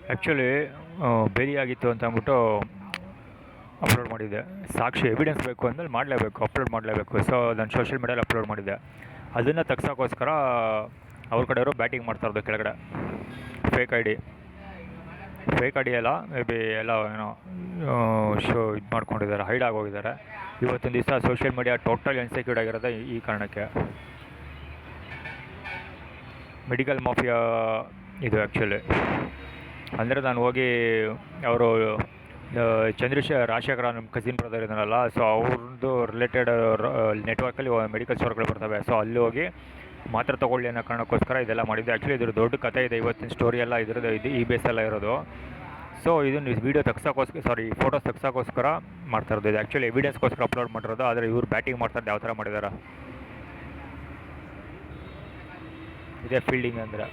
Actually ಬೇರೆಯಾಗಿತ್ತು ಅಂತ ಅಂದ್ಬಿಟ್ಟು upload ಮಾಡಿದ್ದೆ. ಸಾಕ್ಷಿ ಎವಿಡೆನ್ಸ್ ಬೇಕು ಅಂದಮೇಲೆ ಮಾಡಲೇಬೇಕು, ಅಪ್ಲೋಡ್ ಮಾಡಲೇಬೇಕು. ಸೊ ನಾನು ಸೋಷಿಯಲ್ ಮೀಡಿಯಲ್ಲಿ ಅಪ್ಲೋಡ್ ಮಾಡಿದ್ದೆ. ಅದನ್ನು ತಗ್ಸೋಕ್ಕೋಸ್ಕರ ಅವ್ರ ಕಡೆಯವರು ಬ್ಯಾಟಿಂಗ್ ಮಾಡ್ತಾಯಿರೋದು ಕೆಳಗಡೆ. ಫೇಕ್ ಐ ಡಿ ಎಲ್ಲ ಮೇ ಬಿ ಎಲ್ಲ ಏನೋ ಇದು ಮಾಡ್ಕೊಂಡಿದ್ದಾರೆ, ಹೈಡ್ ಆಗೋಗಿದ್ದಾರೆ. ಇವತ್ತೊಂದು ದಿವಸ ಸೋಷಿಯಲ್ ಮೀಡಿಯಾ ಟೋಟಲ್ ಇನ್ಸೆಕ್ಯೂರ್ಡ್ ಆಗಿರೋದೇ ಈ ಕಾರಣಕ್ಕೆ. ಮೆಡಿಕಲ್ ಮಾಫಿಯಾ ಇದು ಆ್ಯಕ್ಚುಲಿ. ಅಂದರೆ ನಾನು ಹೋಗಿ ಅವರು ರಾಜಶೇಖರ ನಮ್ಮ ಕಸಿನ್ ಬ್ರದರ್ ಇದ್ದಾನಲ್ಲ, ಸೊ ಅವ್ರದ್ದು ರಿಲೇಟೆಡ್ ನೆಟ್ವರ್ಕಲ್ಲಿ ಮೆಡಿಕಲ್ ಸ್ಟೋರ್ಗಳು ಬರ್ತವೆ. ಸೊ ಅಲ್ಲಿ ಹೋಗಿ ಮಾತ್ರೆ ತೊಗೊಳ್ಳಿ ಅನ್ನೋ ಕಾರಣಕ್ಕೋಸ್ಕರ ಇದೆಲ್ಲ ಮಾಡಿದ್ದೆ. ಆ್ಯಕ್ಚುಲಿ ಇದ್ರ ದೊಡ್ಡ ಕಥೆ ಇದೆ, ಇವತ್ತಿನ ಸ್ಟೋರಿ ಎಲ್ಲ ಇದ್ರದ್ದು ಇದು ಈ ಬೇಸೆಲ್ಲ ಇರೋದು. ಸೊ ಇದನ್ನು ವೀಡಿಯೋ ಫೋಟೋಸ್ ತೆಗ್ಸೋಕ್ಕೋಸ್ಕರ ಮಾಡ್ತಾ ಇರೋದು. ಇದು ಆ್ಯಕ್ಚುಲಿ ಎವಿಡೆನ್ಸ್ಗೋಸ್ಕರ ಅಪ್ಲೋಡ್ ಮಾಡಿರೋದು. ಆದರೆ ಇವ್ರು ಬ್ಯಾಟಿಂಗ್ ಮಾಡ್ತಾರೆ ಯಾವ ಥರ ಮಾಡಿದ್ದಾರೆ. ಇದೇ ಫೀಲ್ಡಿಂಗ್ ಅಂದರೆ.